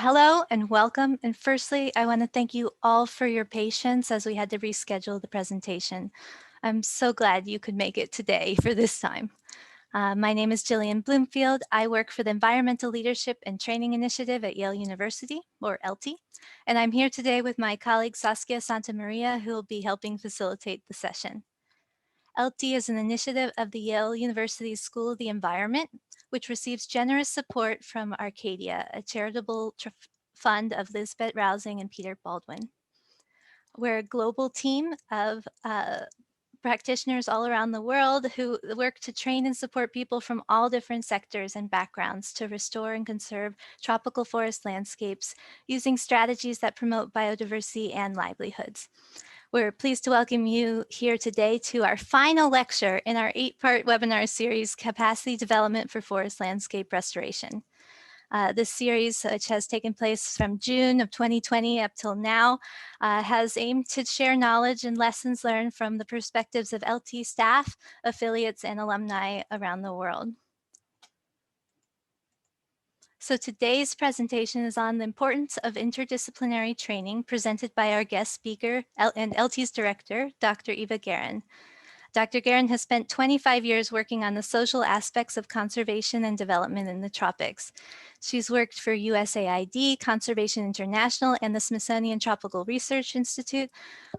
Hello and welcome. And firstly, I want to thank you all for your patience as we had to reschedule the presentation. I'm so glad you could make it today for this time. My name is Jillian Bloomfield. I work for the Environmental Leadership and Training Initiative at Yale University, or ELTI. And I'm here today with my colleague Saskia Santamaria, who will be helping facilitate the session. ELTI is an initiative of the Yale University School of the Environment, which receives generous support from ARCADIA, a charitable fund of Lisbet, Rausing, and Peter Baldwin. We're a global team of practitioners all around the world who work to train and support people from all different sectors and backgrounds to restore and conserve tropical forest landscapes using strategies that promote biodiversity and livelihoods. We're pleased to welcome you here today to our final lecture in our 8-part webinar series, Capacity Development for Forest Landscape Restoration. This series, which has taken place from June of 2020 up till now, has aimed to share knowledge and lessons learned from the perspectives of ELTI staff, affiliates, and alumni around the world. So today's presentation is on the importance of interdisciplinary training presented by our guest speaker and ELTI's director, Dr. Eva Guerin. Dr. Guerin has spent 25 years working on the social aspects of conservation and development in the tropics. She's worked for USAID, Conservation International, and the Smithsonian Tropical Research Institute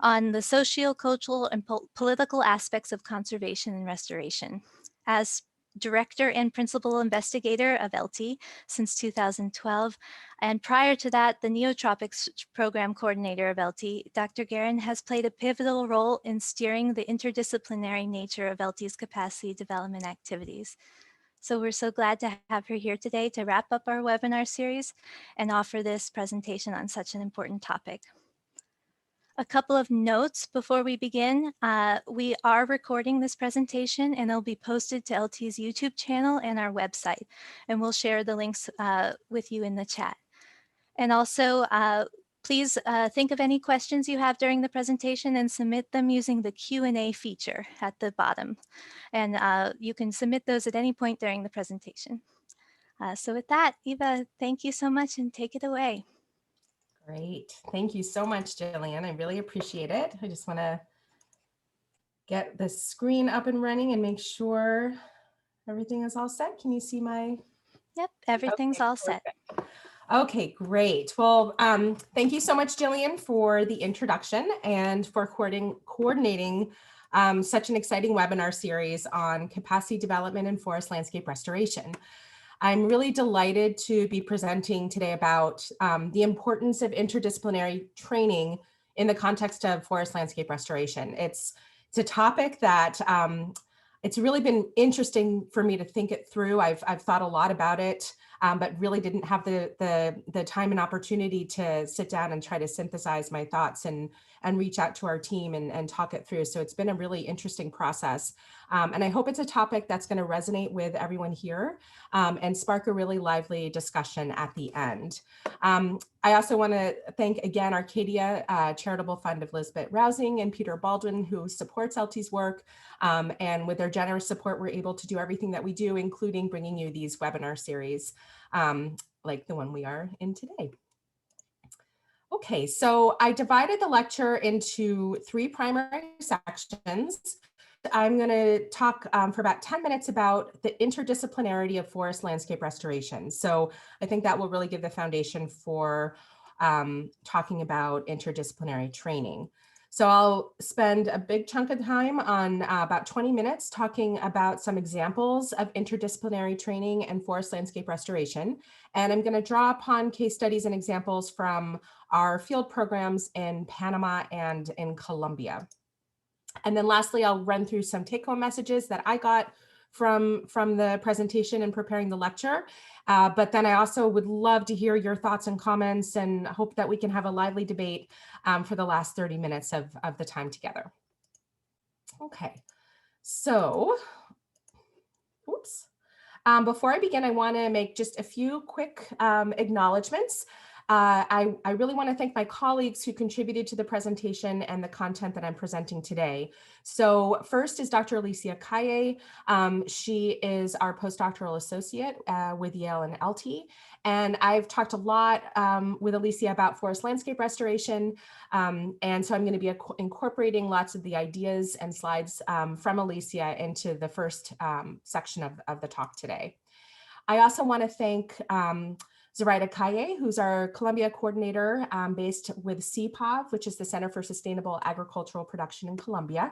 on the sociocultural and political aspects of conservation and restoration. As director and principal investigator of ELTI since 2012. And prior to that, the Neotropics program coordinator of ELTI, Dr. Guerin has played a pivotal role in steering the interdisciplinary nature of ELTI's capacity development activities. So we're so glad to have her here today to wrap up our webinar series and offer this presentation on such an important topic. A couple of notes before we begin. We are recording this presentation and it'll be posted to ELTI's YouTube channel and our website. And we'll share the links with you in the chat. And also, please think of any questions you have during the presentation and submit them using the Q&A feature at the bottom. And you can submit those at any point during the presentation. So with that, Eva, thank you so much and take it away. Great. Thank you so much, Jillian. I really appreciate it. I just want to get the screen up and running and make sure everything is all set. Can you see my? Yep, everything's all set. Okay, great. Well, thank you so much, Jillian, for the introduction and for coordinating such an exciting webinar series on capacity development and forest landscape restoration. I'm really delighted to be presenting today about the importance of interdisciplinary training in the context of forest landscape restoration. It's a topic that it's really been interesting for me to think it through. I've thought a lot about it, but really didn't have the time and opportunity to sit down and try to synthesize my thoughts and reach out to our team and talk it through. So it's been a really interesting process. And I hope it's a topic that's going to resonate with everyone here and spark a really lively discussion at the end. I also want to thank again ARCADIA, charitable fund of Lisbet Rausing and Peter Baldwin, who supports ELTI's work. And with their generous support, we're able to do everything that we do, including bringing you these webinar series like the one we are in today. Okay, so I divided the lecture into 3 primary sections. I'm going to talk for about 10 minutes about the interdisciplinarity of forest landscape restoration. So I think that will really give the foundation for talking about interdisciplinary training. So I'll spend a big chunk of time on about 20 minutes talking about some examples of interdisciplinary training and forest landscape restoration. And I'm going to draw upon case studies and examples from our field programs in Panama and in Colombia. And then lastly, I'll run through some take-home messages that I got from the presentation and preparing the lecture. But then I also would love to hear your thoughts and comments and hope that we can have a lively debate for the last 30 minutes of the time together. Okay, so, oops. Before I begin, I want to make just a few quick acknowledgements. I really want to thank my colleagues who contributed to the presentation and the content that I'm presenting today. So first is Dr. Alicia Kaye. She is our postdoctoral associate with Yale and ELTI. And I've talked a lot with Alicia about forest landscape restoration. And so I'm going to be incorporating lots of the ideas and slides from Alicia into the first section of the talk today. I also want to thank Zoraida Kaye, who's our Columbia coordinator based with CPOV, which is the Center for Sustainable Agricultural Production in Columbia.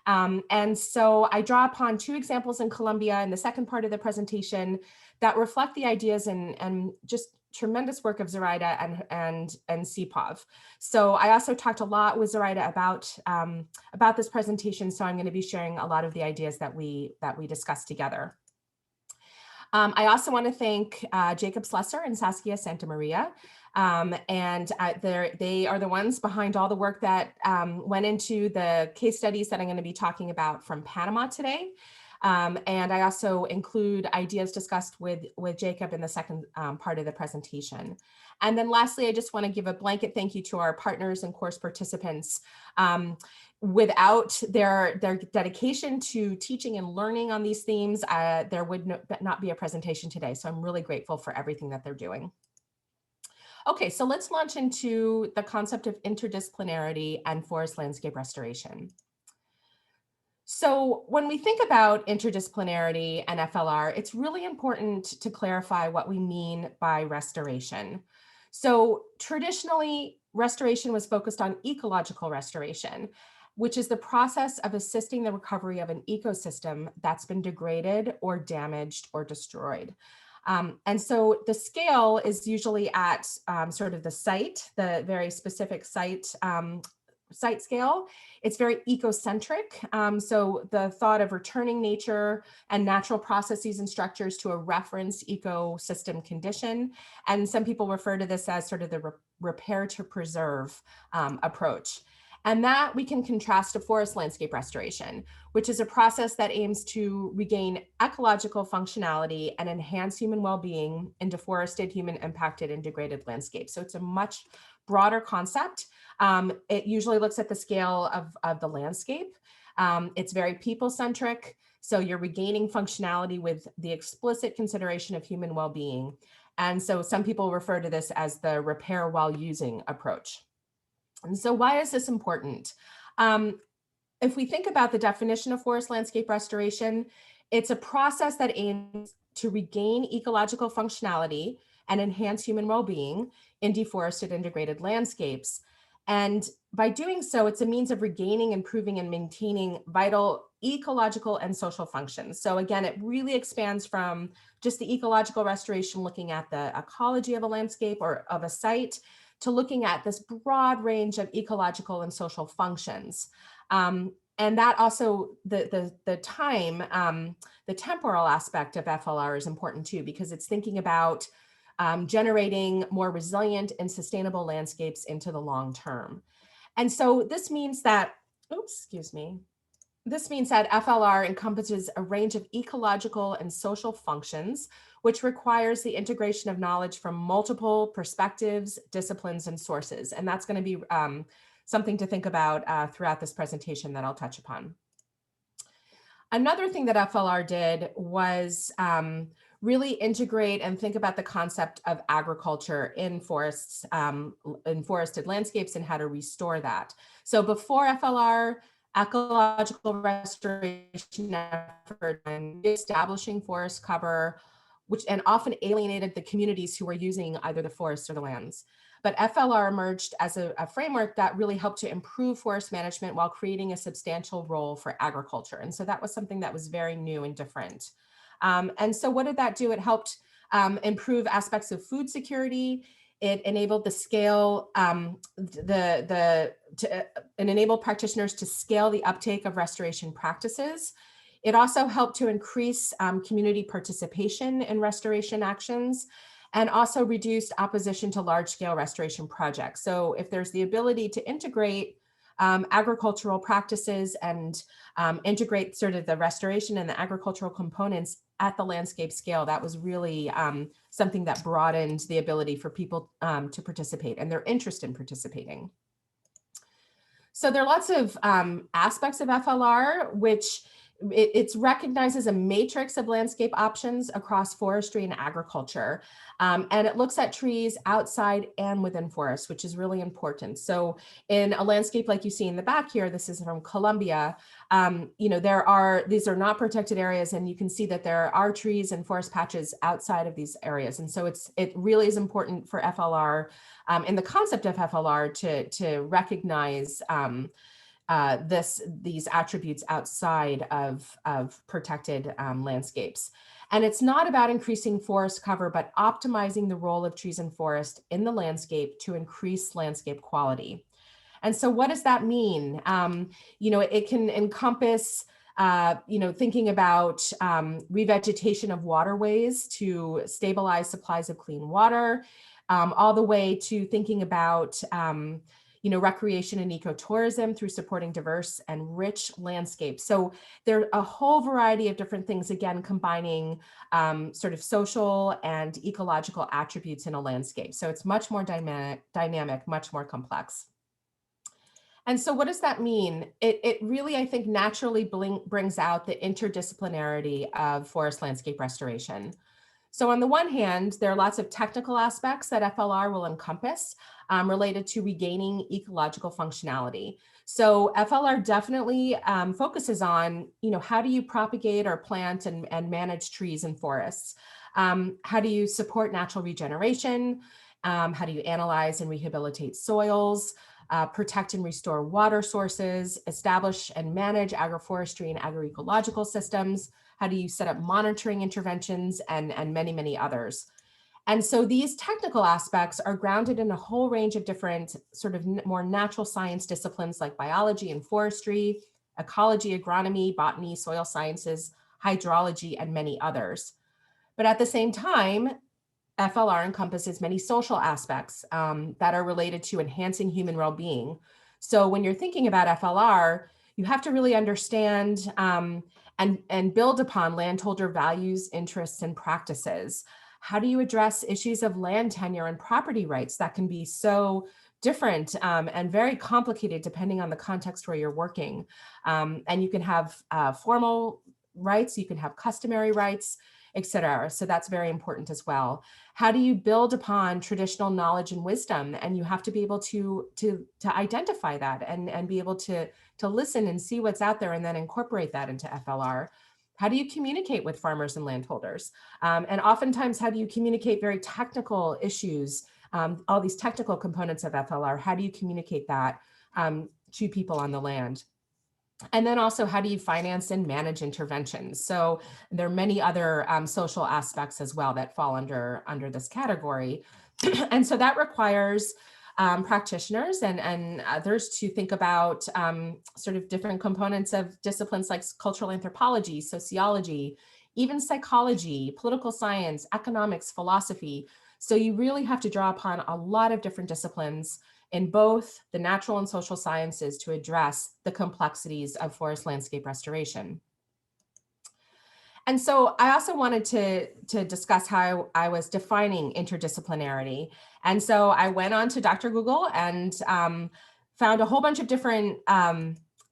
And so I draw upon two examples in Columbia in the second part of the presentation that reflect the ideas and just tremendous work of Zoraida and CPOV. So I also talked a lot with Zoraida about this presentation, so I'm going to be sharing a lot of the ideas that we discussed together. I also want to thank Jacob Slesser and Saskia Santa Maria. They are the ones behind all the work that went into the case studies that I'm going to be talking about from Panama today. And I also include ideas discussed with Jacob in the second part of the presentation. And then lastly, I just want to give a blanket thank you to our partners and course participants. Without their dedication to teaching and learning on these themes, there would not be a presentation today. So I'm really grateful for everything that they're doing. Okay, so let's launch into the concept of interdisciplinarity and forest landscape restoration. So when we think about interdisciplinarity and FLR, it's really important to clarify what we mean by restoration. So traditionally, restoration was focused on ecological restoration, which is the process of assisting the recovery of an ecosystem that's been degraded or damaged or destroyed. And so the scale is usually at sort of the site, the very specific site scale. It's very ecocentric. So the thought of returning nature and natural processes and structures to a reference ecosystem condition. And some people refer to this as sort of the repair to preserve approach. And that we can contrast to forest landscape restoration, which is a process that aims to regain ecological functionality and enhance human well-being in deforested, human impacted, and degraded landscapes. So it's a much broader concept. It usually looks at the scale of the landscape. It's very people-centric. So you're regaining functionality with the explicit consideration of human well-being. And so some people refer to this as the repair while using approach. And so why is this important? If we think about the definition of forest landscape restoration, it's a process that aims to regain ecological functionality and enhance human well-being in deforested and degraded landscapes. And by doing so, it's a means of regaining, improving, and maintaining vital ecological and social functions. So again, it really expands from just the ecological restoration, looking at the ecology of a landscape or of a site, to looking at this broad range of ecological and social functions. And that also, the temporal aspect of FLR is important too, because it's thinking about generating more resilient and sustainable landscapes into the long term. And so this means that, this means that FLR encompasses a range of ecological and social functions, which requires the integration of knowledge from multiple perspectives, disciplines, and sources. And that's going to be something to think about throughout this presentation that I'll touch upon. Another thing that FLR did was really integrate and think about the concept of agriculture in forests, in forested landscapes, and how to restore that. So before FLR, ecological restoration effort and establishing forest cover, which and often alienated the communities who were using either the forests or the lands. But FLR emerged as a framework that really helped to improve forest management while creating a substantial role for agriculture. And so that was something that was very new and different. And so what did that do? It helped improve aspects of food security. It enabled the scale, it enabled practitioners to scale the uptake of restoration practices. It also helped to increase community participation in restoration actions, and also reduced opposition to large-scale restoration projects. So if there's the ability to integrate agricultural practices and integrate sort of the restoration and the agricultural components at the landscape scale, that was really something that broadened the ability for people to participate and their interest in participating. So there are lots of aspects of FLR, which it's recognized as a matrix of landscape options across forestry and agriculture. And it looks at trees outside and within forests, which is really important. So in a landscape like you see in the back here, this is from Colombia, you know, these are not protected areas, and you can see that there are trees and forest patches outside of these areas. And so it really is important for FLR and the concept of FLR to recognize these attributes outside of protected landscapes. And it's not about increasing forest cover, but optimizing the role of trees and forest in the landscape to increase landscape quality. And so what does that mean? You know, it can encompass you know, thinking about revegetation of waterways to stabilize supplies of clean water, all the way to thinking about you know, recreation and ecotourism through supporting diverse and rich landscapes. So there are a whole variety of different things, again, combining sort of social and ecological attributes in a landscape. So it's much more dynamic, much more complex. And so what does that mean? It really, I think, naturally brings out the interdisciplinarity of forest landscape restoration. So on the one hand, there are lots of technical aspects that FLR will encompass related to regaining ecological functionality. So FLR definitely focuses on, you know, how do you propagate or plant and manage trees and forests? How do you support natural regeneration? How do you analyze and rehabilitate soils? Protect and restore water sources, establish and manage agroforestry and agroecological systems. How do you set up monitoring interventions and many, many others? And so these technical aspects are grounded in a whole range of different sort of more natural science disciplines like biology and forestry, ecology, agronomy, botany, soil sciences, hydrology, and many others. But at the same time, FLR encompasses many social aspects that are related to enhancing human well-being. So when you're thinking about FLR, you have to really understand and build upon landholder values, interests, and practices. How do you address issues of land tenure and property rights that can be so different and very complicated depending on the context where you're working? And you can have formal rights, you can have customary rights, et cetera. So that's very important as well. How do you build upon traditional knowledge and wisdom? And you have to be able to identify that and be able to listen and see what's out there and then incorporate that into FLR. How do you communicate with farmers and landholders? And oftentimes, how do you communicate very technical issues, all these technical components of FLR? How do you communicate that to people on the land? And then also, how do you finance and manage interventions? So there are many other social aspects as well that fall under this category. And so that requires practitioners and others to think about sort of different components of disciplines like cultural anthropology, sociology, even psychology, political science, economics, philosophy. So you really have to draw upon a lot of different disciplines in both the natural and social sciences to address the complexities of forest landscape restoration. And so I also wanted to discuss how I was defining interdisciplinarity. And so I went on to Dr. Google and found a whole bunch of different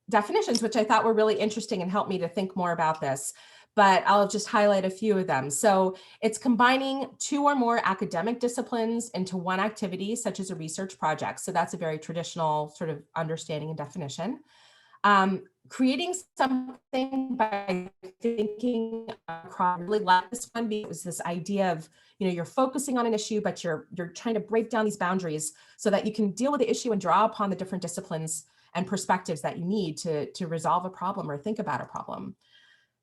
definitions, which I thought were really interesting and helped me to think more about this. But I'll just highlight a few of them. So it's combining two or more academic disciplines into one activity, such as a research project. So that's a very traditional sort of understanding and definition. Creating something by thinking across, really like this one, because it was this idea of, you know, you're focusing on an issue, but you're trying to break down these boundaries so that you can deal with the issue and draw upon the different disciplines and perspectives that you need to resolve a problem or think about a problem.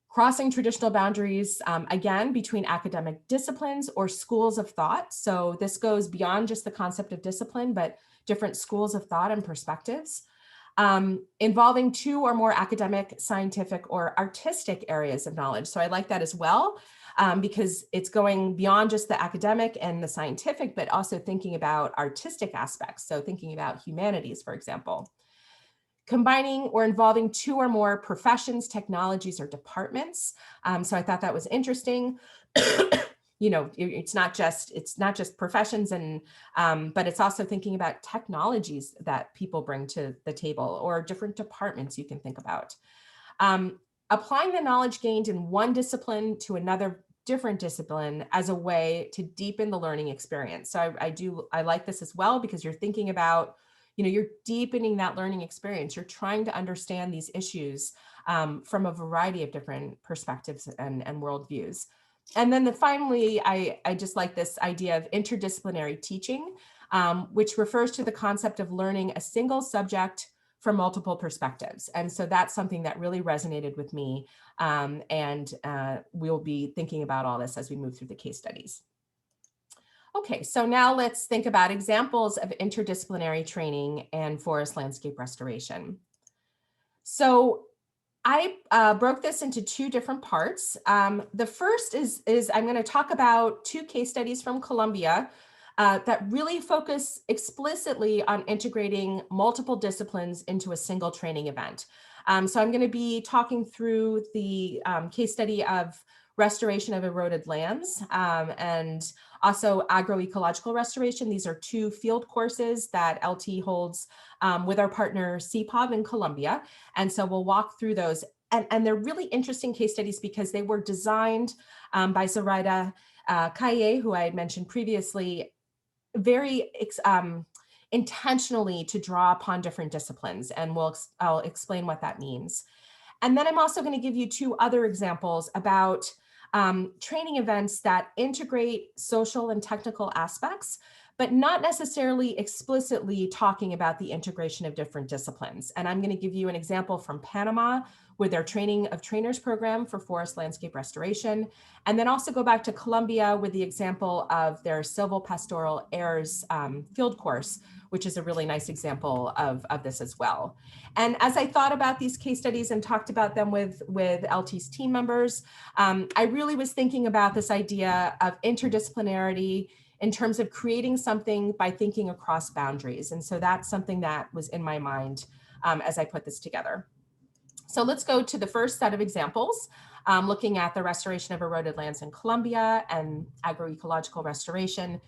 Crossing traditional boundaries, again, between academic disciplines or schools of thought. So this goes beyond just the concept of discipline, but different schools of thought and perspectives. Involving two or more academic, scientific, or artistic areas of knowledge. So I like that as well, because it's going beyond just the academic and the scientific, but also thinking about artistic aspects. So thinking about humanities, for example. combining or involving two or more professions, technologies, or departments. So I thought that was interesting. You know, it's not just professions, and but it's also thinking about technologies that people bring to the table, or different departments you can think about. Applying the knowledge gained in one discipline to another different discipline as a way to deepen the learning experience. So I like this as well, because you're thinking about, you know, you're deepening that learning experience. You're trying to understand these issues from a variety of different perspectives and worldviews. And then finally, I just like this idea of interdisciplinary teaching, which refers to the concept of learning a single subject from multiple perspectives. And so that's something that really resonated with me. And we'll be thinking about all this as we move through the case studies. Okay, so now let's think about examples of interdisciplinary training and forest landscape restoration. So I broke this into two different parts. The first is I'm going to talk about two case studies from Colombia that really focus explicitly on integrating multiple disciplines into a single training event. So I'm going to be talking through the case study of restoration of eroded lands and also agroecological restoration. These are two field courses that LT holds with our partner CPOV in Colombia. And so we'll walk through those. And they're really interesting case studies because they were designed by Zoraida Calle, who I had mentioned previously, very intentionally to draw upon different disciplines. And I'll explain what that means. And then I'm also going to give you two other examples about training events that integrate social and technical aspects, but not necessarily explicitly talking about the integration of different disciplines. And I'm going to give you an example from Panama with their training of trainers program for forest landscape restoration, and then also go back to Colombia with the example of their silvo pastoral Heirs field course, which is a really nice example of this as well. And as I thought about these case studies and talked about them with LT's team members, I really was thinking about this idea of interdisciplinarity in terms of creating something by thinking across boundaries. And so that's something that was in my mind as I put this together. So let's go to the first set of examples, looking at the restoration of eroded lands in Colombia and agroecological restoration.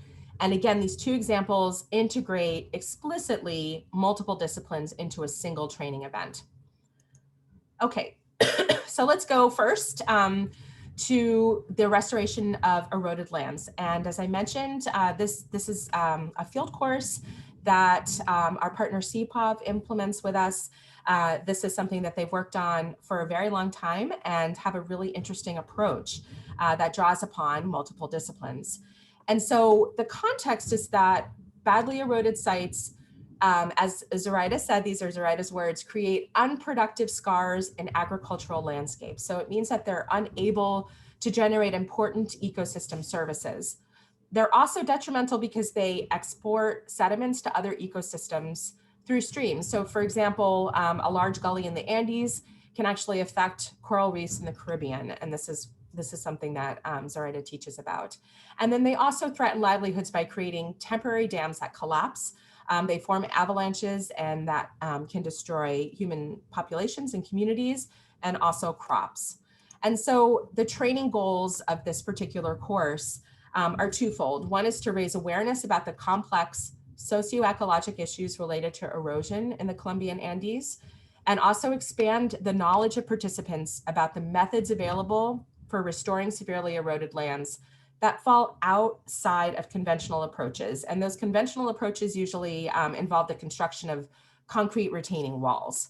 And again, these two examples integrate explicitly multiple disciplines into a single training event. Okay, so let's go first to the restoration of eroded lands. And as I mentioned, this is a field course that our partner CPOV implements with us. This is something that they've worked on for a very long time and have a really interesting approach that draws upon multiple disciplines. And so the context is that badly eroded sites, as Zoraida said, these are Zoraida's words, create unproductive scars in agricultural landscapes. So it means that they're unable to generate important ecosystem services. They're also detrimental because they export sediments to other ecosystems through streams. So for example, a large gully in the Andes can actually affect coral reefs in the Caribbean. And this is something that Zoraida teaches about. And then they also threaten livelihoods by creating temporary dams that collapse. They form avalanches, and that can destroy human populations and communities, and also crops. And so the training goals of this particular course are twofold. One is to raise awareness about the complex socioecologic issues related to erosion in the Colombian Andes, and also expand the knowledge of participants about the methods available for restoring severely eroded lands that fall outside of conventional approaches. And those conventional approaches usually involve the construction of concrete retaining walls.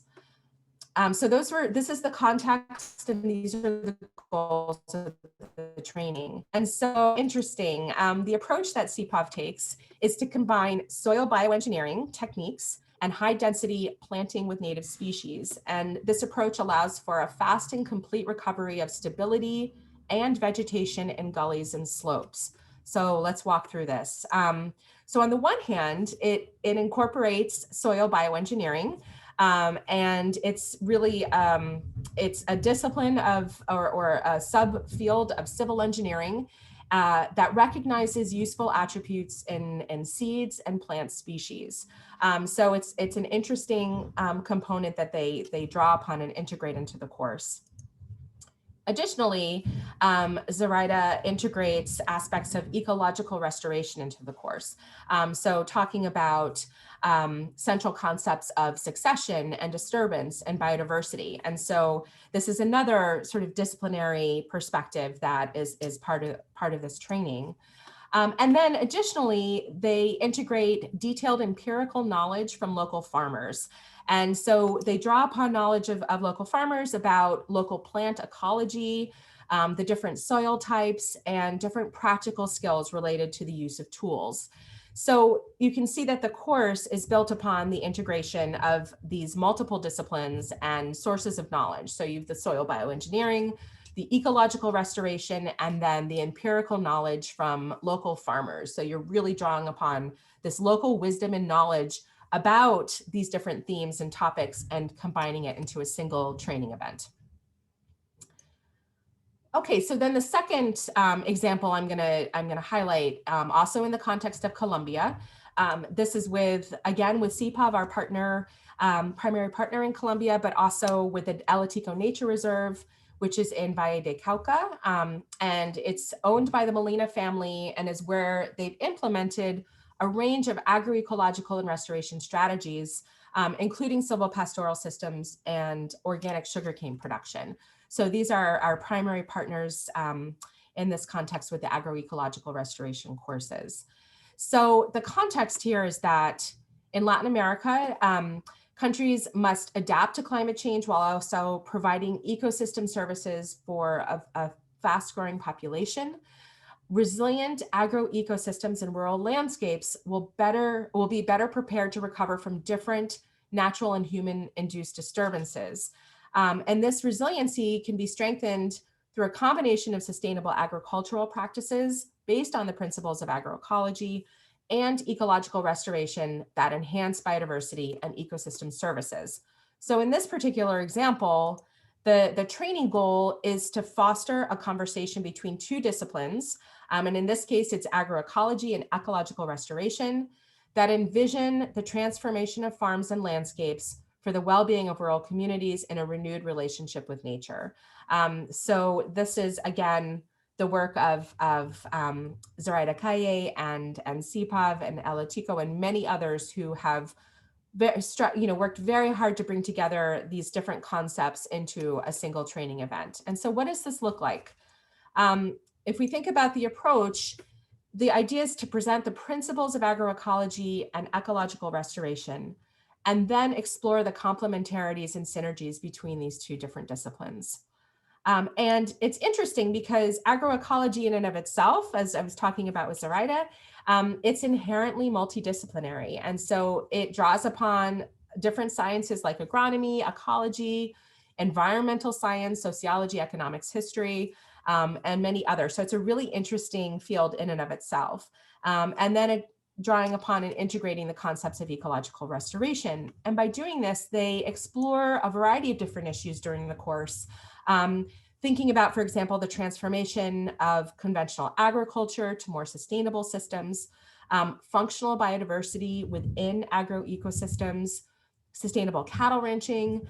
So this is the context, and these are the goals of the training. And so interesting, the approach that CPOV takes is to combine soil bioengineering techniques and high density planting with native species. And this approach allows for a fast and complete recovery of stability and vegetation in gullies and slopes. So let's walk through this. So on the one hand, it incorporates soil bioengineering, and it's really, it's a discipline of, or a subfield of civil engineering. that recognizes useful attributes in seeds and plant species. So it's an interesting component that they draw upon and integrate into the course. Additionally, Zoraida integrates aspects of ecological restoration into the course. So talking about central concepts of succession and disturbance and biodiversity. And so this is another sort of disciplinary perspective that is part of this training. And then additionally, they integrate detailed empirical knowledge from local farmers. And so they draw upon knowledge of local farmers about local plant ecology, the different soil types, and different practical skills related to the use of tools. So you can see that the course is built upon the integration of these multiple disciplines and sources of knowledge. So you have the soil bioengineering, the ecological restoration, and then the empirical knowledge from local farmers. So you're really drawing upon this local wisdom and knowledge about these different themes and topics and combining it into a single training event. Okay, so then the second example I'm gonna highlight, also in the context of Colombia. This is again with CPOV, our partner, primary partner in Colombia, but also with the El Atico Nature Reserve, which is in Valle de Cauca, and it's owned by the Molina family and is where they've implemented a range of agroecological and restoration strategies, including silvopastoral systems and organic sugarcane production. So these are our primary partners in this context with the agroecological restoration courses. So the context here is that in Latin America, countries must adapt to climate change while also providing ecosystem services for a fast-growing population. Resilient agroecosystems and rural landscapes will be better prepared to recover from different natural and human-induced disturbances. And this resiliency can be strengthened through a combination of sustainable agricultural practices based on the principles of agroecology and ecological restoration that enhance biodiversity and ecosystem services. So in this particular example, the training goal is to foster a conversation between two disciplines, and in this case, it's agroecology and ecological restoration, that envision the transformation of farms and landscapes for the well-being of rural communities in a renewed relationship with nature. So this is, again, the work of Zoraida Calle and CPOV and El Atico and many others who have worked very hard to bring together these different concepts into a single training event. And so what does this look like? If we think about the approach, the idea is to present the principles of agroecology and ecological restoration, and then explore the complementarities and synergies between these two different disciplines. And it's interesting because agroecology in and of itself, as I was talking about with Zoraida, it's inherently multidisciplinary. And so it draws upon different sciences like agronomy, ecology, environmental science, sociology, economics, history, and many others. So it's a really interesting field in and of itself. And then drawing upon and integrating the concepts of ecological restoration. And by doing this, they explore a variety of different issues during the course, thinking about, for example, the transformation of conventional agriculture to more sustainable systems, functional biodiversity within agroecosystems, sustainable cattle ranching,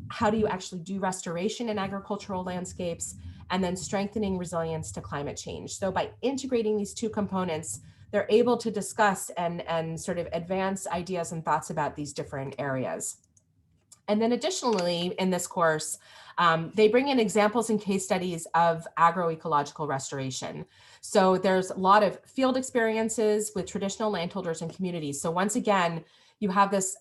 how do you actually do restoration in agricultural landscapes, and then strengthening resilience to climate change. So by integrating these two components, they're able to discuss and sort of advance ideas and thoughts about these different areas. And then additionally, in this course, they bring in examples and case studies of agroecological restoration. So there's a lot of field experiences with traditional landholders and communities. So once again, you have this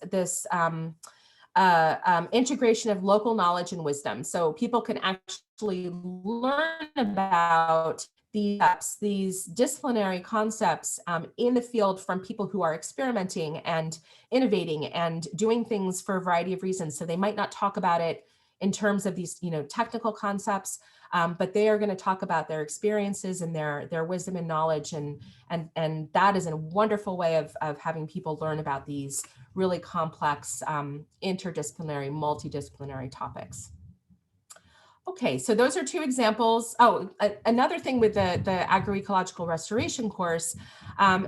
integration of local knowledge and wisdom. So people can actually learn about these disciplinary concepts in the field from people who are experimenting and innovating and doing things for a variety of reasons. So they might not talk about it in terms of these, technical concepts, but they are going to talk about their experiences and their wisdom and knowledge, and that is a wonderful way of having people learn about these really complex, interdisciplinary, multidisciplinary topics. Okay, so those are two examples. Oh, another thing with the agroecological restoration course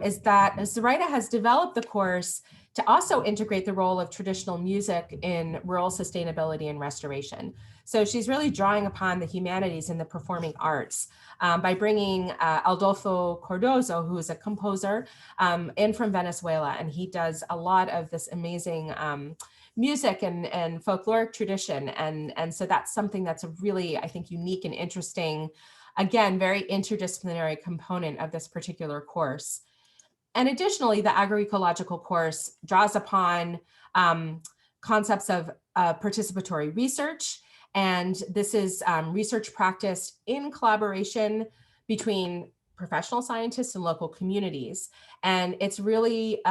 is that Zoraida has developed the course to also integrate the role of traditional music in rural sustainability and restoration. So she's really drawing upon the humanities and the performing arts by bringing Adolfo Cardozo, who is a composer, in from Venezuela, and he does a lot of this amazing music and folkloric tradition. And so that's something that's a really, I think, unique and interesting, again, very interdisciplinary component of this particular course. And additionally, the agroecological course draws upon concepts of participatory research. And this is research practiced in collaboration between professional scientists and local communities. And it's really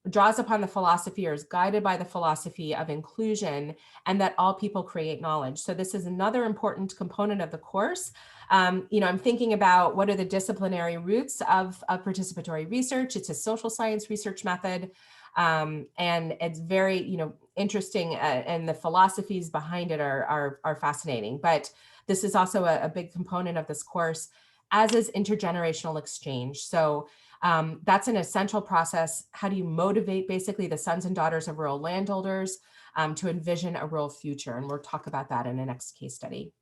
draws upon the philosophy, or is guided by the philosophy of inclusion, and that all people create knowledge. So this is another important component of the course. I'm thinking about what are the disciplinary roots of participatory research. It's a social science research method. And it's very, interesting, and the philosophies behind it are fascinating. But this is also a big component of this course, as is intergenerational exchange. So that's an essential process. How do you motivate basically the sons and daughters of rural landholders to envision a rural future? And we'll talk about that in the next case study.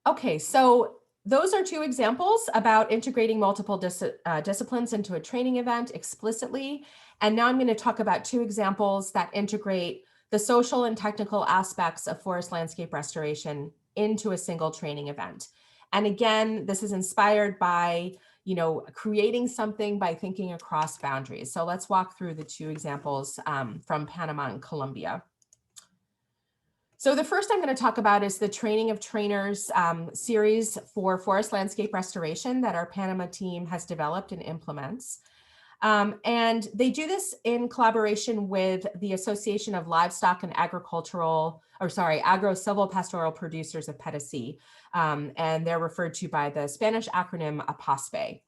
Okay, so those are two examples about integrating multiple disciplines into a training event explicitly. And now I'm going to talk about two examples that integrate the social and technical aspects of forest landscape restoration into a single training event. And again, this is inspired by, creating something by thinking across boundaries. So let's walk through the two examples from Panama and Colombia. So the first I'm going to talk about is the Training of Trainers series for forest landscape restoration that our Panama team has developed and implements. And they do this in collaboration with the Association of Livestock and Agro-Silvopastoral Producers of Petití, and they're referred to by the Spanish acronym APASPE.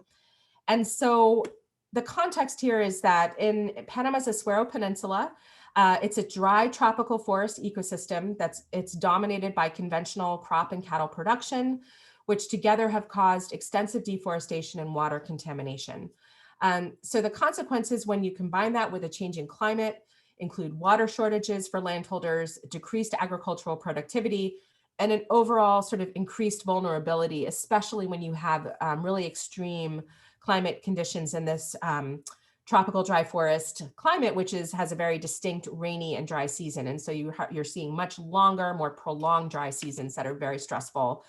And so the context here is that in Panama's Azuero Peninsula, it's a dry tropical forest ecosystem it's dominated by conventional crop and cattle production, which together have caused extensive deforestation and water contamination. So the consequences when you combine that with a changing climate include water shortages for landholders, decreased agricultural productivity, and an overall sort of increased vulnerability, especially when you have really extreme climate conditions in this tropical dry forest climate, which has a very distinct rainy and dry season. And so you're seeing much longer, more prolonged dry seasons that are very stressful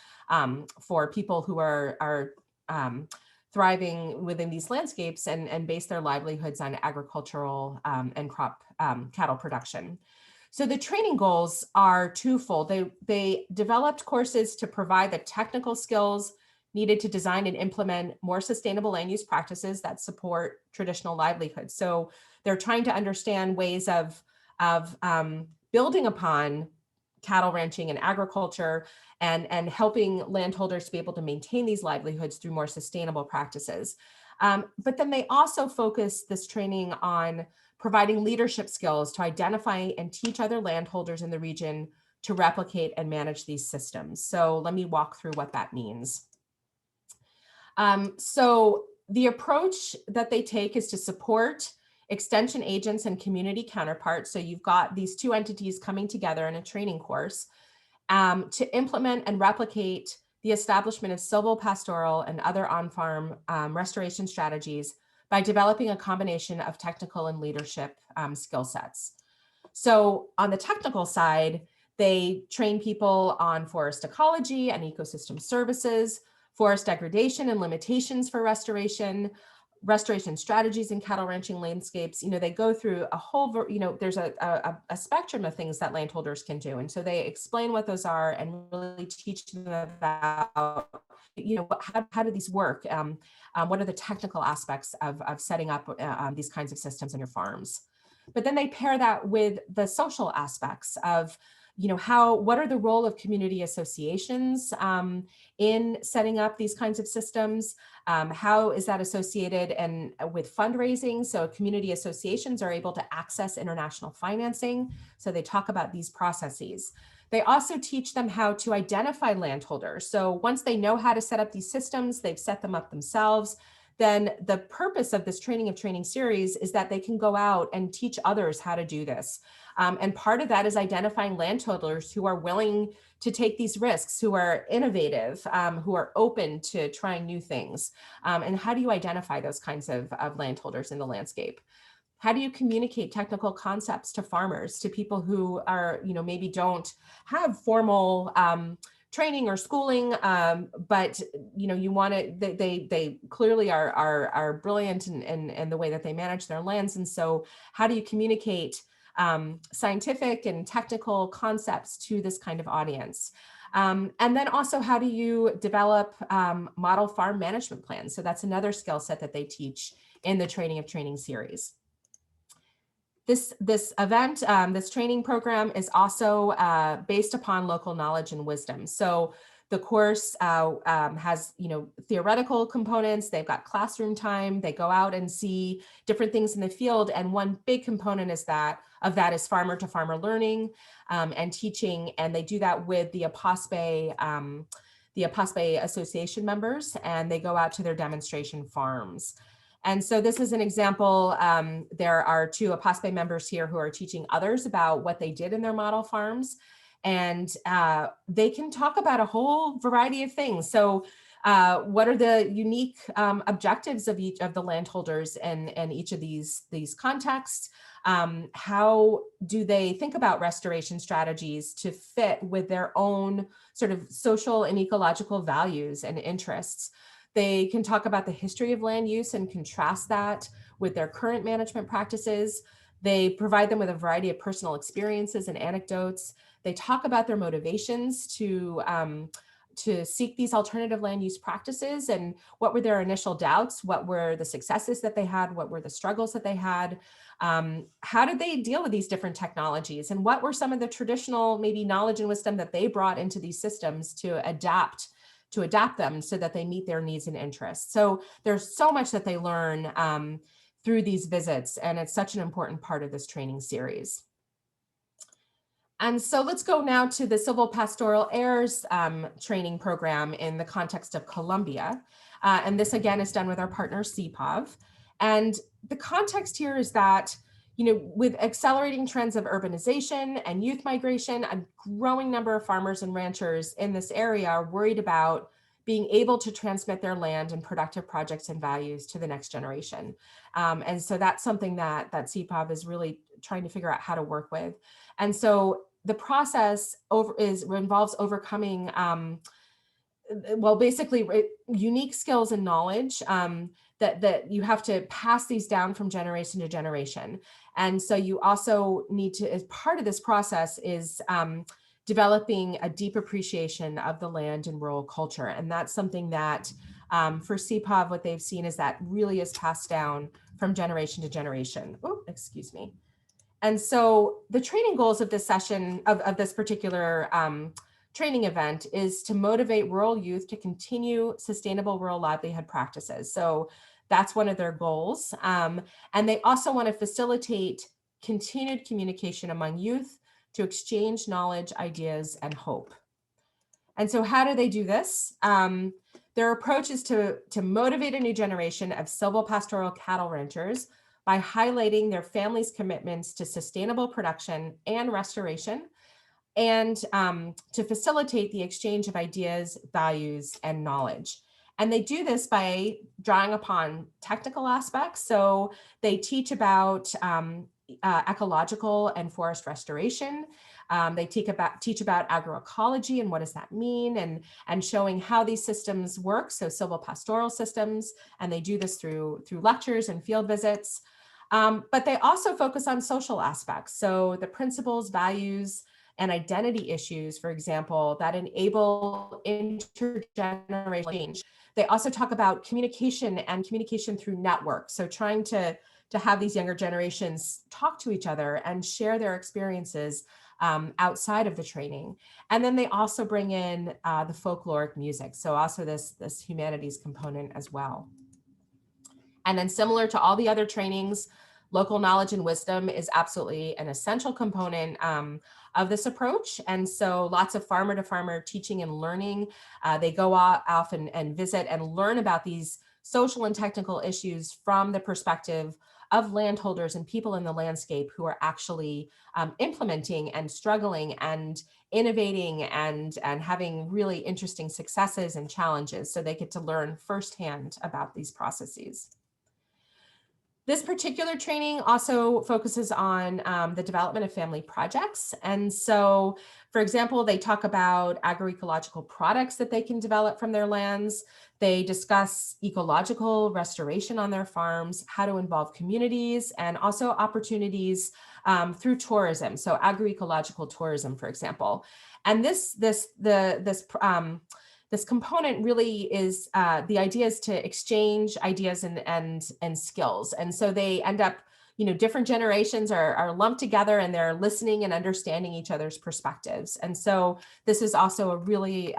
for people who are thriving within these landscapes and base their livelihoods on agricultural and crop cattle production. So the training goals are twofold. They developed courses to provide the technical skills needed to design and implement more sustainable land use practices that support traditional livelihoods. So they're trying to understand ways of building upon cattle ranching and agriculture and helping landholders to be able to maintain these livelihoods through more sustainable practices. But then they also focus this training on providing leadership skills to identify and teach other landholders in the region to replicate and manage these systems. So let me walk through what that means. So the approach that they take is to support extension agents and community counterparts. So you've got these two entities coming together in a training course to implement and replicate the establishment of silvopastoral and other on-farm restoration strategies by developing a combination of technical and leadership skill sets. So on the technical side, they train people on forest ecology and ecosystem services, forest degradation and limitations for restoration strategies in cattle ranching landscapes. They go through a whole, there's a spectrum of things that landholders can do. And so they explain what those are and really teach them about, how do these work? What are the technical aspects of setting up these kinds of systems on your farms? But then they pair that with the social aspects of, what are the role of community associations in setting up these kinds of systems? How is that associated and with fundraising? So community associations are able to access international financing. So they talk about these processes. They also teach them how to identify landholders. So once they know how to set up these systems, they've set them up themselves, then the purpose of this training of training series is that they can go out and teach others how to do this. And part of that is identifying landholders who are willing to take these risks, who are innovative, who are open to trying new things. And how do you identify those kinds of landholders in the landscape? How do you communicate technical concepts to farmers, to people who are, maybe don't have formal training or schooling, but you want to, they clearly are brilliant in the way that they manage their lands. And so how do you communicate scientific and technical concepts to this kind of audience? And then also, how do you develop model farm management plans? So that's another skill set that they teach in the training of training series. This event, this training program is also based upon local knowledge and wisdom. So the course has, theoretical components. They've got classroom time. They go out and see different things in the field. And one big component is that is farmer to farmer learning and teaching. And they do that with the Apaspe Association members, and they go out to their demonstration farms. And so this is an example. There are 2 Apaspe members here who are teaching others about what they did in their model farms. And they can talk about a whole variety of things. So what are the unique objectives of each of the landholders and each of these contexts? How do they think about restoration strategies to fit with their own sort of social and ecological values and interests? They can talk about the history of land use and contrast that with their current management practices. They provide them with a variety of personal experiences and anecdotes. They talk about their motivations to seek these alternative land use practices, and what were their initial doubts, what were the successes that they had, what were the struggles that they had, how did they deal with these different technologies, and what were some of the traditional maybe knowledge and wisdom that they brought into these systems to adapt them so that they meet their needs and interests. So there's so much that they learn through these visits, and it's such an important part of this training series. And so let's go now to the Civil Pastoral Heirs training program in the context of Colombia. And this again is done with our partner CPOV. And the context here is that, with accelerating trends of urbanization and youth migration, a growing number of farmers and ranchers in this area are worried about being able to transmit their land and productive projects and values to the next generation. And so that's something that CPOV is really trying to figure out how to work with. And so the process involves overcoming, basically unique skills and knowledge that you have to pass these down from generation to generation. And so you also need to, as part of this process, is developing a deep appreciation of the land and rural culture. And that's something that for CPOV, what they've seen is that really is passed down from generation to generation. Oh, excuse me. And so the training goals of this session, of this particular training event, is to motivate rural youth to continue sustainable rural livelihood practices. So that's one of their goals. And they also want to facilitate continued communication among youth to exchange knowledge, ideas, and hope. And so how do they do this? Their approach is to motivate a new generation of silvopastoral cattle ranchers by highlighting their families' commitments to sustainable production and restoration, and to facilitate the exchange of ideas, values, and knowledge. And they do this by drawing upon technical aspects. So they teach about ecological and forest restoration. They teach about agroecology and what does that mean, and showing how these systems work, so silvopastoral systems, and they do this through lectures and field visits. But they also focus on social aspects, so the principles, values, and identity issues, for example, that enable intergenerational change. They also talk about communication and communication through networks, so trying to have these younger generations talk to each other and share their experiences outside of the training. And then they also bring in the folkloric music, so also this humanities component as well. And then, similar to all the other trainings, Local knowledge and wisdom is absolutely an essential component of this approach. And so lots of farmer to farmer teaching and learning. They go off and visit and learn about these social and technical issues from the perspective of landholders and people in the landscape who are actually implementing and struggling and innovating and having really interesting successes and challenges. So they get to learn firsthand about these processes. This particular training also focuses on the development of family projects. And so, for example, they talk about agroecological products that they can develop from their lands. They discuss ecological restoration on their farms, how to involve communities, and also opportunities through tourism. So agroecological tourism, for example. And this component really is, the idea is to exchange ideas and skills. And so they end up, different generations are lumped together and they're listening and understanding each other's perspectives. And so this is also a really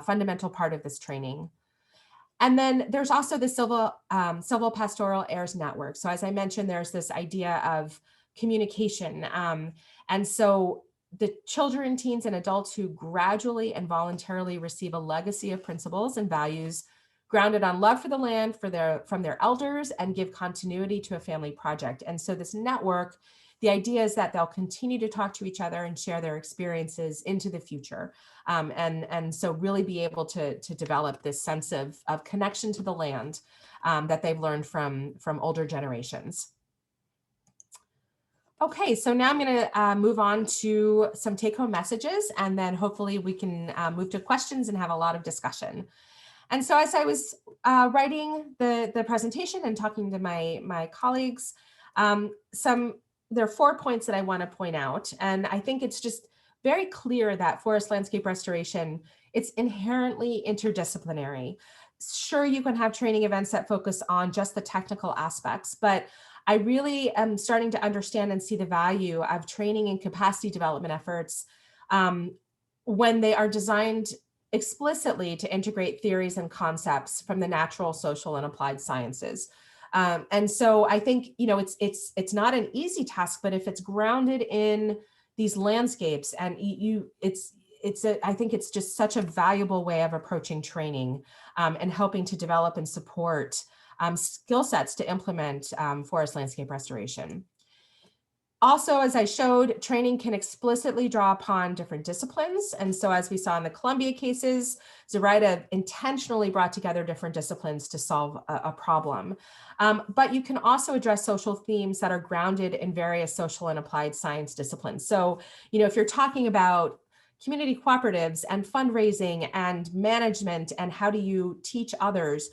fundamental part of this training. And then there's also the Civil Pastoral Heirs Network. So as I mentioned, there's this idea of communication. And so the children, teens, and adults who gradually and voluntarily receive a legacy of principles and values grounded on love for the land from their elders and give continuity to a family project. And so this network, the idea is that they'll continue to talk to each other and share their experiences into the future. And so really be able to develop this sense of connection to the land that they've learned from older generations. Okay, so now I'm going to move on to some take-home messages, and then hopefully we can move to questions and have a lot of discussion. And so as I was writing the presentation and talking to my colleagues, there are 4 points that I want to point out. And I think it's just very clear that forest landscape restoration, it's inherently interdisciplinary. Sure, you can have training events that focus on just the technical aspects, but I really am starting to understand and see the value of training and capacity development efforts when they are designed explicitly to integrate theories and concepts from the natural, social, and applied sciences. And so I think, it's not an easy task, but if it's grounded in these landscapes and I think it's just such a valuable way of approaching training and helping to develop and support skill sets to implement forest landscape restoration. Also, as I showed, training can explicitly draw upon different disciplines. And so as we saw in the Columbia cases, Zoraida intentionally brought together different disciplines to solve a problem. But you can also address social themes that are grounded in various social and applied science disciplines. So, if you're talking about community cooperatives and fundraising and management and how do you teach others,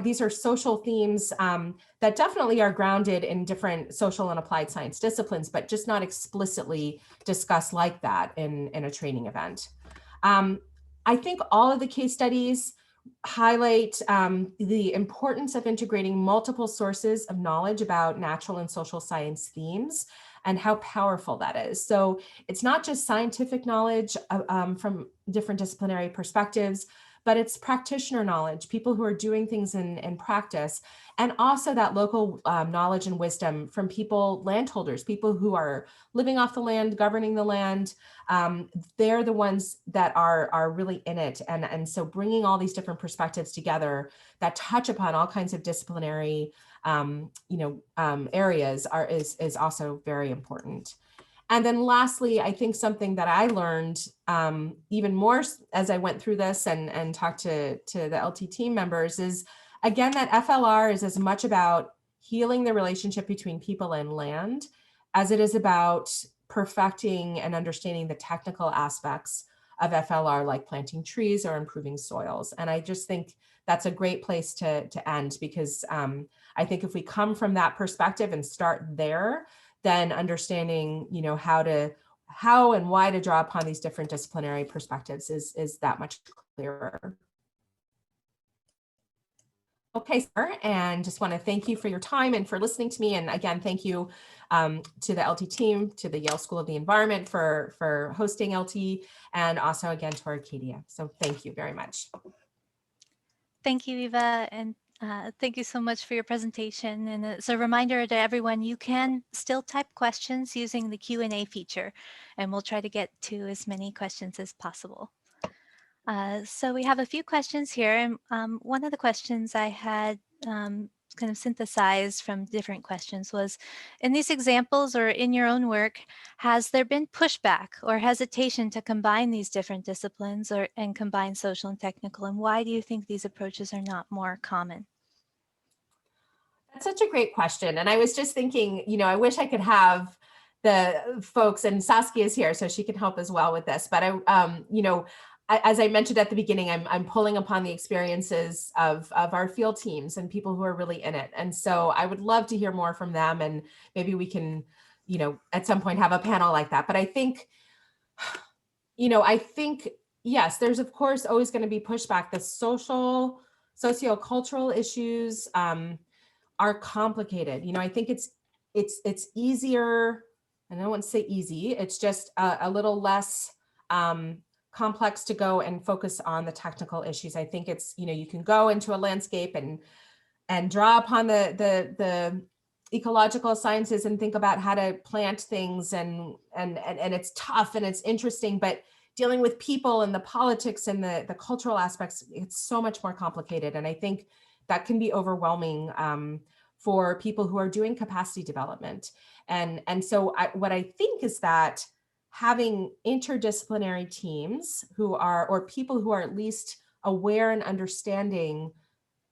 these are social themes that definitely are grounded in different social and applied science disciplines, but just not explicitly discussed like that in a training event. I think all of the case studies highlight the importance of integrating multiple sources of knowledge about natural and social science themes and how powerful that is. So it's not just scientific knowledge from different disciplinary perspectives, but it's practitioner knowledge, people who are doing things in practice, and also that local knowledge and wisdom from landholders, people who are living off the land, governing the land. They're the ones that are really in it. And so bringing all these different perspectives together that touch upon all kinds of disciplinary areas is also very important. And then lastly, I think something that I learned even more as I went through this and talked to the LT team members is, again, that FLR is as much about healing the relationship between people and land as it is about perfecting and understanding the technical aspects of FLR, like planting trees or improving soils. And I just think that's a great place to end, because I think if we come from that perspective and start there, then understanding, how and why to draw upon these different disciplinary perspectives is that much clearer. Okay, sir, and just want to thank you for your time and for listening to me. And again, thank you to the LT team, to the Yale School of the Environment for hosting LT, and also again to ARCADIA. So thank you very much. Thank you, Eva. And Thank you so much for your presentation. And it's a reminder to everyone, you can still type questions using the Q&A feature, and we'll try to get to as many questions as possible. So we have a few questions here. And one of the questions I had kind of synthesized from different questions was, in these examples or in your own work, has there been pushback or hesitation to combine these different disciplines and combine social and technical? And why do you think these approaches are not more common? That's such a great question. And I was just thinking, I wish I could have the folks, and Saskia is here, so she can help as well with this. But as I mentioned at the beginning, I'm pulling upon the experiences of our field teams and people who are really in it. And so I would love to hear more from them, and maybe we can, at some point have a panel like that. But I think, yes, there's of course always going to be pushback. The sociocultural issues are complicated. I think it's easier. I don't want to say easy. It's just a little less complex to go and focus on the technical issues. I think it's, you can go into a landscape and draw upon the ecological sciences and think about how to plant things, and it's tough and it's interesting, but dealing with people and the politics and the cultural aspects, it's so much more complicated. And I think that can be overwhelming for people who are doing capacity development. And so what I think is that having interdisciplinary teams or people who are at least aware and understanding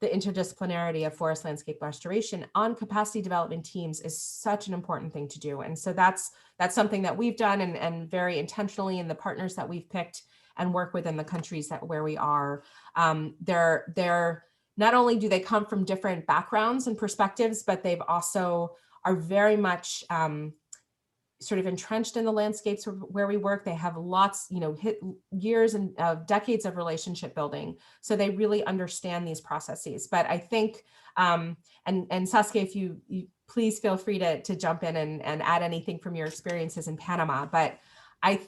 the interdisciplinarity of forest landscape restoration on capacity development teams is such an important thing to do. And so that's something that we've done, and very intentionally in the partners that we've picked and work within the countries where we are. They're not only do they come from different backgrounds and perspectives, but they've also are very much sort of entrenched in the landscapes where we work. They have lots, hit years and decades of relationship building. So they really understand these processes. But I think, and Saskia, if you please feel free to jump in and add anything from your experiences in Panama. But I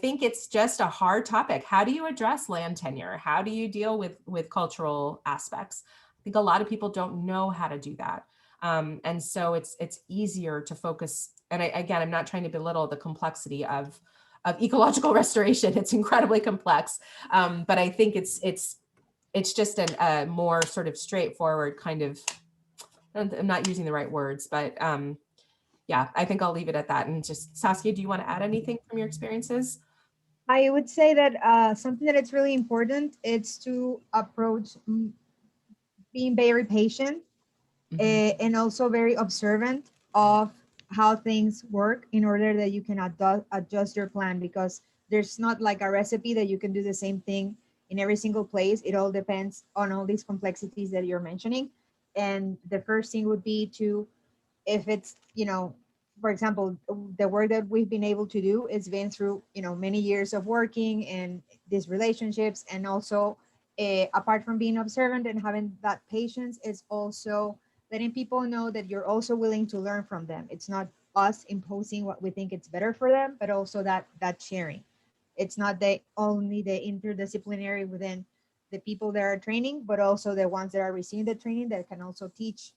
think it's just a hard topic. How do you address land tenure? How do you deal with cultural aspects? I think a lot of people don't know how to do that. And so it's easier to focus. And I'm not trying to belittle the complexity of ecological restoration. It's incredibly complex. But I think it's just a more sort of straightforward kind of, I'm not using the right words, but yeah, I think I'll leave it at that. And just, Saskia, do you want to add anything from your experiences? I would say that something that it's really important is to approach being very patient and also very observant of how things work in order that you can adjust your plan, because there's not like a recipe that you can do the same thing in every single place. It all depends on all these complexities that you're mentioning. And the first thing would be to, if it's, for example, the work that we've been able to do is been through, many years of working and these relationships. And also apart from being observant and having that patience, is also letting people know that you're also willing to learn from them. It's not us imposing what we think it's better for them, but also that sharing. It's not only the interdisciplinary within the people that are training, but also the ones that are receiving the training that can also teach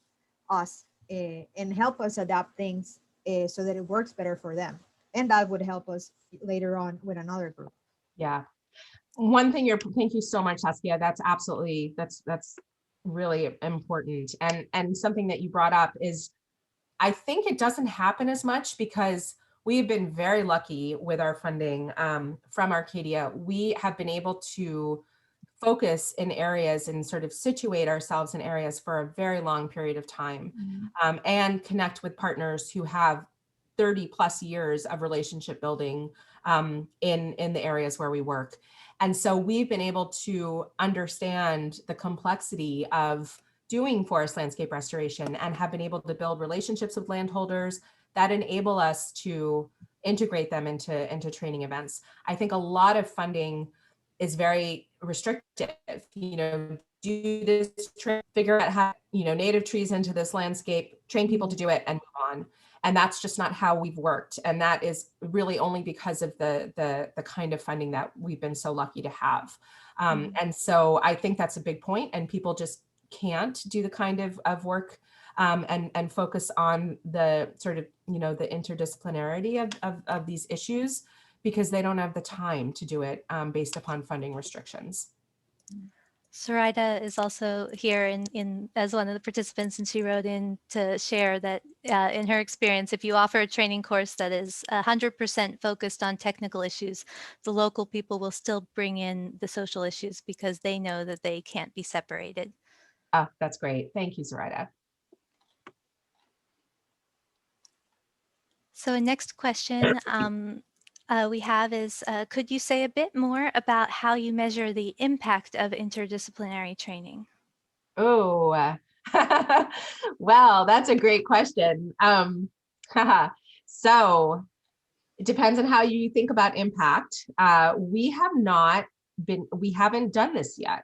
us and help us adapt things so that it works better for them. And that would help us later on with another group. Yeah. One thing thank you so much, Saskia. That's absolutely, that's really important. And something that you brought up is, I think it doesn't happen as much because we've been very lucky with our funding from ARCADIA. We have been able to focus in areas and sort of situate ourselves in areas for a very long period of time, and connect with partners who have 30 plus years of relationship building in the areas where we work. And so we've been able to understand the complexity of doing forest landscape restoration and have been able to build relationships with landholders that enable us to integrate them into training events. I think a lot of funding is very restrictive, do this, figure out how, native trees into this landscape, train people to do it and move on. And that's just not how we've worked. And that is really only because of the kind of funding that we've been so lucky to have. And so I think that's a big point, and people just can't do the kind of work and focus on the sort of, the interdisciplinarity of these issues, because they don't have the time to do it based upon funding restrictions. Zoraida is also here in as one of the participants, and she wrote in to share that in her experience, if you offer a training course that is 100% focused on technical issues, the local people will still bring in the social issues because they know that they can't be separated. Oh, that's great. Thank you, Zoraida. So next question we have is, could you say a bit more about how you measure the impact of interdisciplinary training? Oh, well, that's a great question. So it depends on how you think about impact. We haven't done this yet.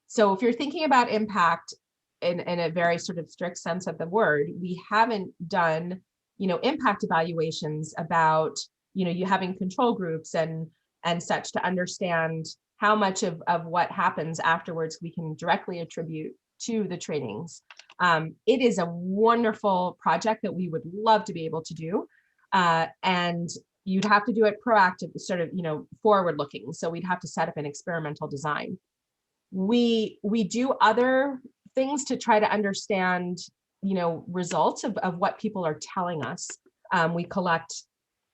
So if you're thinking about impact in a very sort of strict sense of the word, we haven't done, impact evaluations about, you having control groups and such to understand how much of what happens afterwards we can directly attribute to the trainings. It is a wonderful project that we would love to be able to do. And you'd have to do it proactive, sort of, forward looking. So we'd have to set up an experimental design. We do other things to try to understand, results of what people are telling us. We collect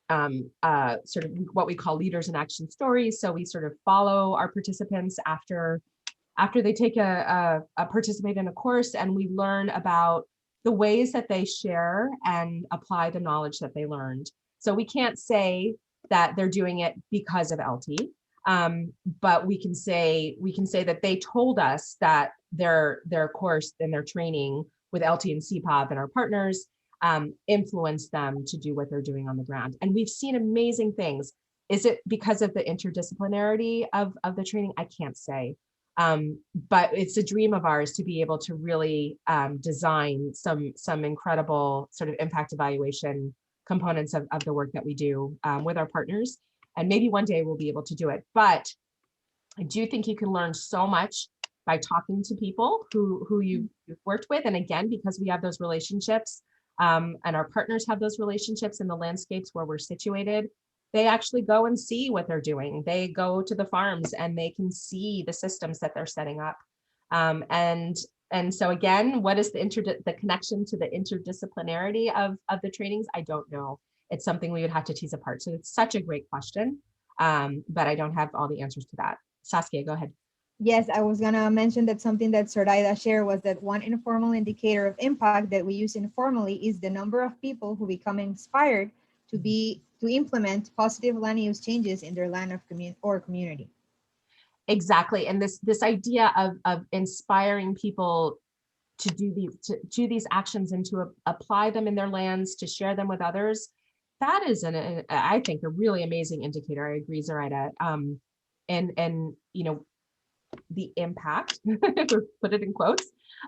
sort of what we call leaders in action stories. So we sort of follow our participants after they take participate in a course, and we learn about the ways that they share and apply the knowledge that they learned. So we can't say that they're doing it because of ELTI, but we can say that they told us that their course and their training with ELTI and CPOV and our partners influence them to do what they're doing on the ground. And we've seen amazing things. Is it because of the interdisciplinarity of the training? I can't say. But it's a dream of ours to be able to really design some incredible sort of impact evaluation components of the work that we do with our partners. And maybe one day we'll be able to do it. But I do think you can learn so much by talking to people who you've worked with. And again, because we have those relationships, and our partners have those relationships in the landscapes where we're situated, they actually go and see what they're doing. They go to the farms and they can see the systems that they're setting up. And so again, what is the connection to the interdisciplinarity of the trainings? I don't know. It's something we would have to tease apart. So it's such a great question, but I don't have all the answers to that. Saskia, go ahead. Yes, I was gonna mention that something that Zoraida shared was that one informal indicator of impact that we use informally is the number of people who become inspired to implement positive land use changes in their land or community. Exactly, and this idea of inspiring people to do these actions and to apply them in their lands, to share them with others, that is I think a really amazing indicator. I agree, Zoraida. And the impact, put it in quotes,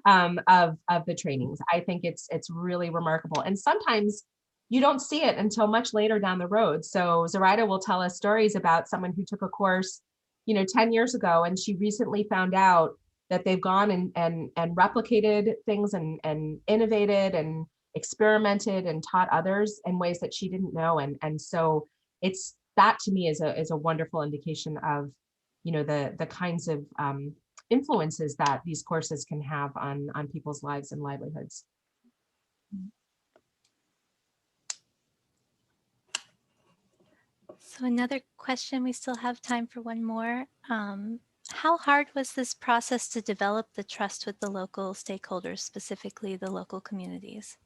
of the trainings. I think it's really remarkable. And sometimes you don't see it until much later down the road. So Zoraida will tell us stories about someone who took a course, 10 years ago, and she recently found out that they've gone and replicated things and innovated and experimented and taught others in ways that she didn't know. And so that to me is a wonderful indication of the kinds of influences that these courses can have on people's lives and livelihoods. So another question, we still have time for one more. How hard was this process to develop the trust with the local stakeholders, specifically the local communities?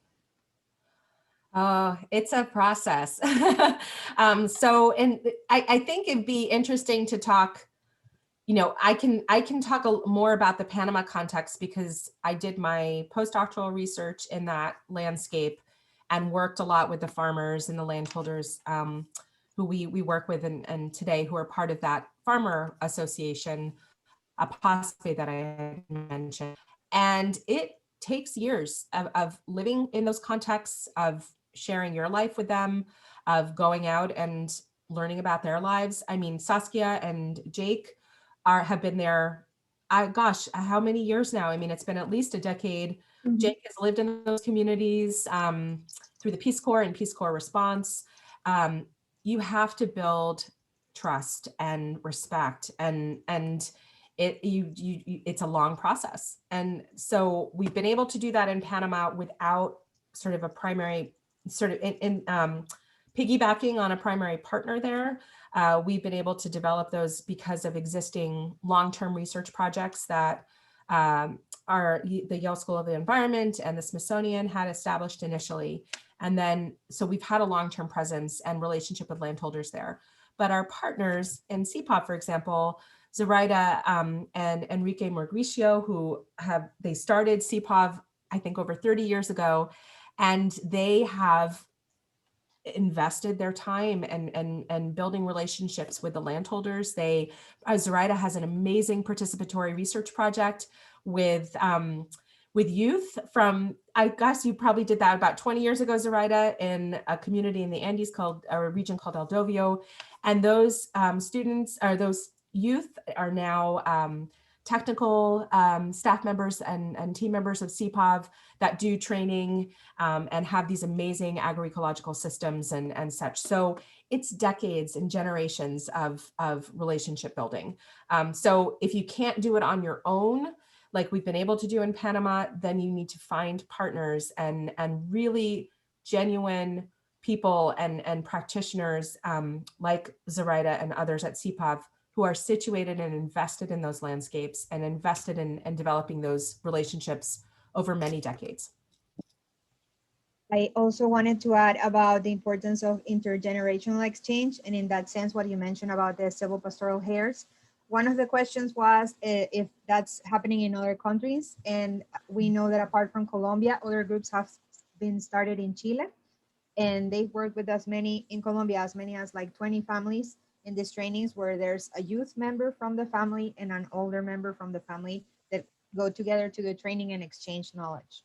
It's a process. So I think it'd be interesting to talk, I can talk more about the Panama context because I did my postdoctoral research in that landscape and worked a lot with the farmers and the landholders who we work with and today who are part of that farmer association, APASFE, that I mentioned. And it takes years of living in those contexts, of sharing your life with them, of going out and learning about their lives. I mean, Saskia and Jake have been there gosh, how many years now? I mean, it's been at least a decade. Jake has lived in those communities through the Peace Corps and Peace Corps response. You have to build trust and respect, and it's a long process. And so we've been able to do that in Panama without sort of a primary, sort of piggybacking on a primary partner there. We've been able to develop those because of existing long-term research projects that are the Yale School of the Environment and the Smithsonian had established initially. And then, so we've had a long-term presence and relationship with landholders there. But our partners in CPOV, for example, Zoraida and Enrique Mauricio, they started CPOV, I think, over 30 years ago, and they have invested their time and building relationships with the landholders. Zoraida has an amazing participatory research project with youth from, I guess you probably did that about 20 years ago, Zoraida, in a community in the Andes a region called El Dovio. And those those youth are now technical staff members and team members of CPOV that do training and have these amazing agroecological systems and such. So it's decades and generations of relationship building. So if you can't do it on your own, like we've been able to do in Panama, then you need to find partners and really genuine people and practitioners like Zoraida and others at CPOV who are situated and invested in those landscapes and invested in developing those relationships over many decades. I also wanted to add about the importance of intergenerational exchange. And in that sense, what you mentioned about the civil pastoral heirs, one of the questions was if that's happening in other countries. And we know that apart from Colombia, other groups have been started in Chile. And they've worked with as many in Colombia, as many as like 20 families in these trainings where there's a youth member from the family and an older member from the family that go together to the training and exchange knowledge.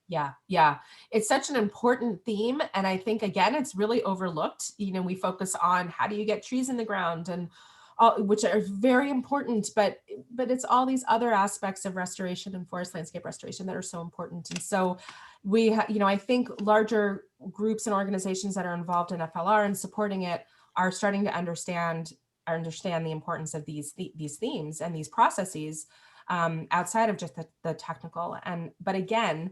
Yeah. It's such an important theme. And I think, again, it's really overlooked. You know, we focus on how do you get trees in the ground and all, which are very important, but it's all these other aspects of restoration and forest landscape restoration that are so important. And so I think larger groups and organizations that are involved in FLR and supporting it are starting to understand the importance of these themes and these processes outside of just the technical. But again,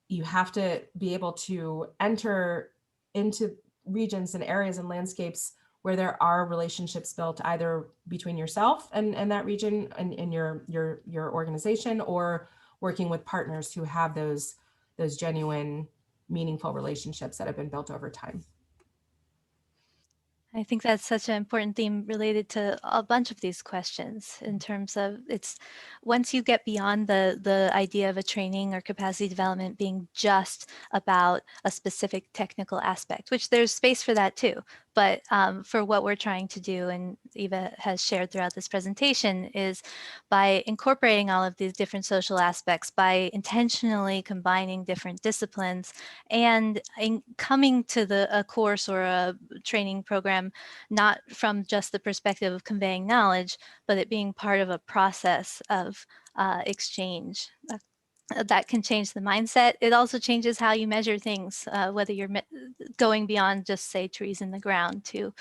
you have to be able to enter into regions and areas and landscapes where there are relationships built either between yourself and that region and your organization, or working with partners who have those genuine, meaningful relationships that have been built over time. I think that's such an important theme related to a bunch of these questions in terms of once you get beyond the idea of a training or capacity development being just about a specific technical aspect, which there's space for that too. But for what we're trying to do, and Eva has shared throughout this presentation, is by incorporating all of these different social aspects, by intentionally combining different disciplines, and coming to a course or a training program not from just the perspective of conveying knowledge, but it being part of a process of exchange. That can change the mindset. It also changes how you measure things, whether you're going beyond just, say, trees in the ground to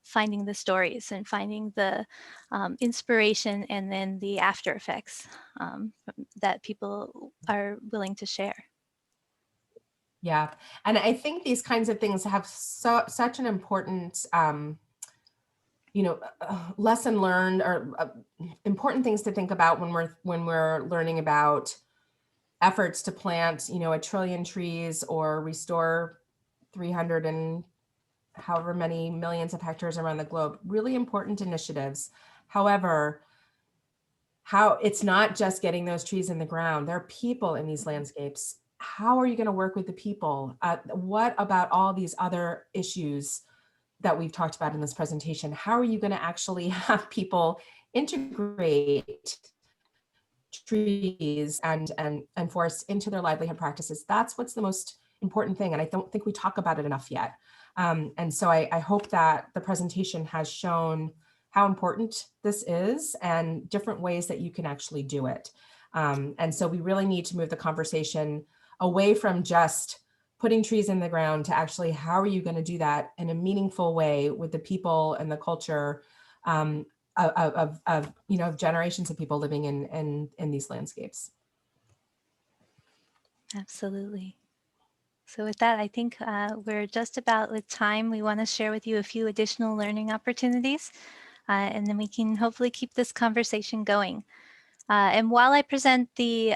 finding the stories and finding the inspiration and then the after effects that people are willing to share. Yeah, and I think these kinds of things have such an important lesson learned, or important things to think about when we're learning about efforts to plant, 1 trillion trees or restore 300 and however many millions of hectares around the globe. Really important initiatives. However, it's not just getting those trees in the ground. There are people in these landscapes. How are you going to work with the people? What about all these other issues that we've talked about in this presentation? How are you going to actually have people integrate trees and forests into their livelihood practices? That's what's the most important thing. And I don't think we talk about it enough yet. And so I hope that the presentation has shown how important this is and different ways that you can actually do it. And so we really need to move the conversation away from just putting trees in the ground to actually how are you going to do that in a meaningful way with the people and the culture of generations of people living in these landscapes. Absolutely. So with that, I think we're just about with time. We want to share with you a few additional learning opportunities, and then we can hopefully keep this conversation going. And while I present the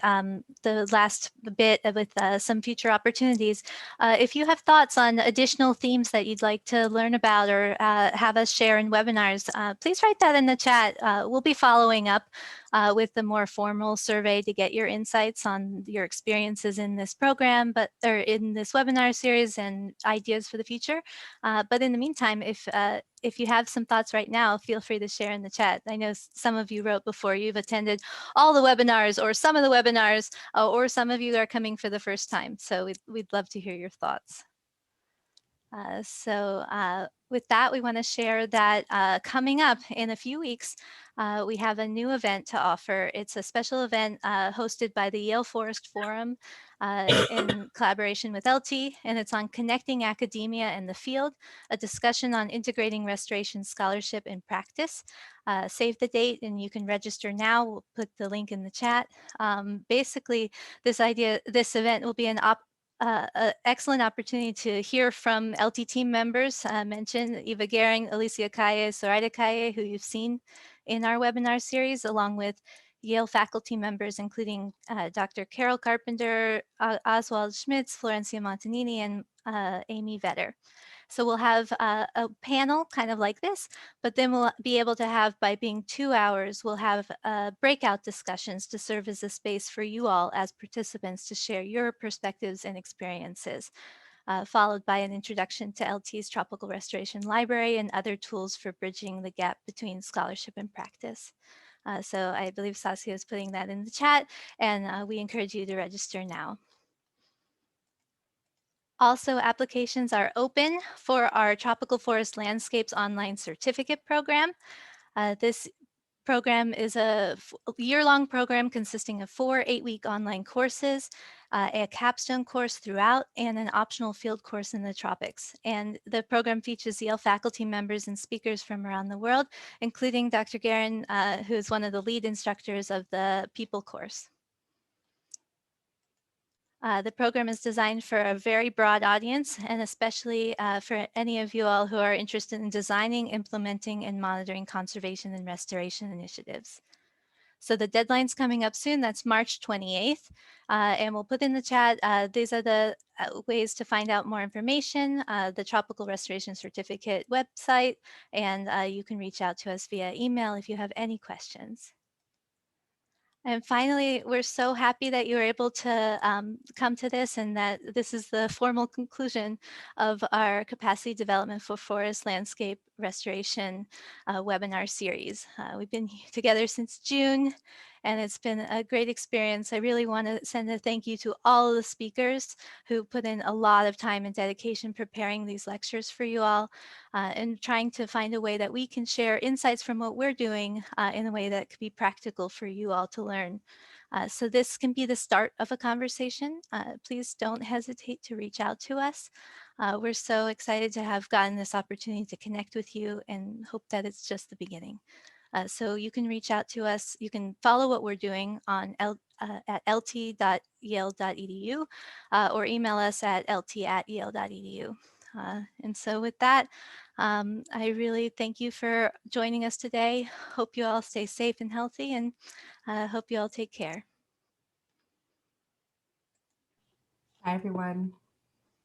last bit with some future opportunities, if you have thoughts on additional themes that you'd like to learn about or have us share in webinars, please write that in the chat. We'll be following up with the more formal survey to get your insights on your experiences in this program, or in this webinar series and ideas for the future. But in the meantime, if you have some thoughts right now, feel free to share in the chat. I know some of you wrote before you've attended all the webinars or some of the webinars, or some of you are coming for the first time. So we'd love to hear your thoughts. With that, we want to share that coming up in a few weeks, we have a new event to offer. It's a special event hosted by the Yale Forest Forum in collaboration with ELTI, and it's on connecting academia and the field, a discussion on integrating restoration scholarship and practice. Save the date and you can register now. We'll put the link in the chat. Basically, this event will be an excellent opportunity to hear from ELTI team members. Mentioned Eva Gehring, Alicia Kaye, Zoraida Kaye, who you've seen in our webinar series, along with Yale faculty members, including Dr. Carol Carpenter, Oswald Schmitz, Florencia Montanini, and Amy Vetter. So we'll have a panel kind of like this, but then we'll be able to have, by being 2 hours, we'll have breakout discussions to serve as a space for you all as participants to share your perspectives and experiences, followed by an introduction to ELTI's Tropical Restoration Library and other tools for bridging the gap between scholarship and practice. So I believe Saskia is putting that in the chat, and we encourage you to register now. Also, applications are open for our Tropical Forest Landscapes online certificate program. This program is a year-long program consisting of 4 8-week online courses, a capstone course throughout, and an optional field course in the tropics. And the program features Yale faculty members and speakers from around the world, including Dr. Gehring, who is one of the lead instructors of the People course. The program is designed for a very broad audience, and especially for any of you all who are interested in designing, implementing, and monitoring conservation and restoration initiatives. So the deadline's coming up soon. That's March 28th. And we'll put in the chat, these are the ways to find out more information, the Tropical Restoration Certificate website, and you can reach out to us via email if you have any questions. And finally, we're so happy that you were able to come to this, and that this is the formal conclusion of our Capacity Development for Forest Landscape Restoration webinar series. We've been together since June, and it's been a great experience. I really want to send a thank you to all of the speakers who put in a lot of time and dedication preparing these lectures for you all, and trying to find a way that we can share insights from what we're doing in a way that could be practical for you all to learn. So this can be the start of a conversation. Please don't hesitate to reach out to us. We're so excited to have gotten this opportunity to connect with you, and hope that it's just the beginning. So you can reach out to us. You can follow what we're doing on at lt.yale.edu or email us at lt@yale.edu. And so with that, I really thank you for joining us today. Hope you all stay safe and healthy, and hope you all take care. Bye, everyone.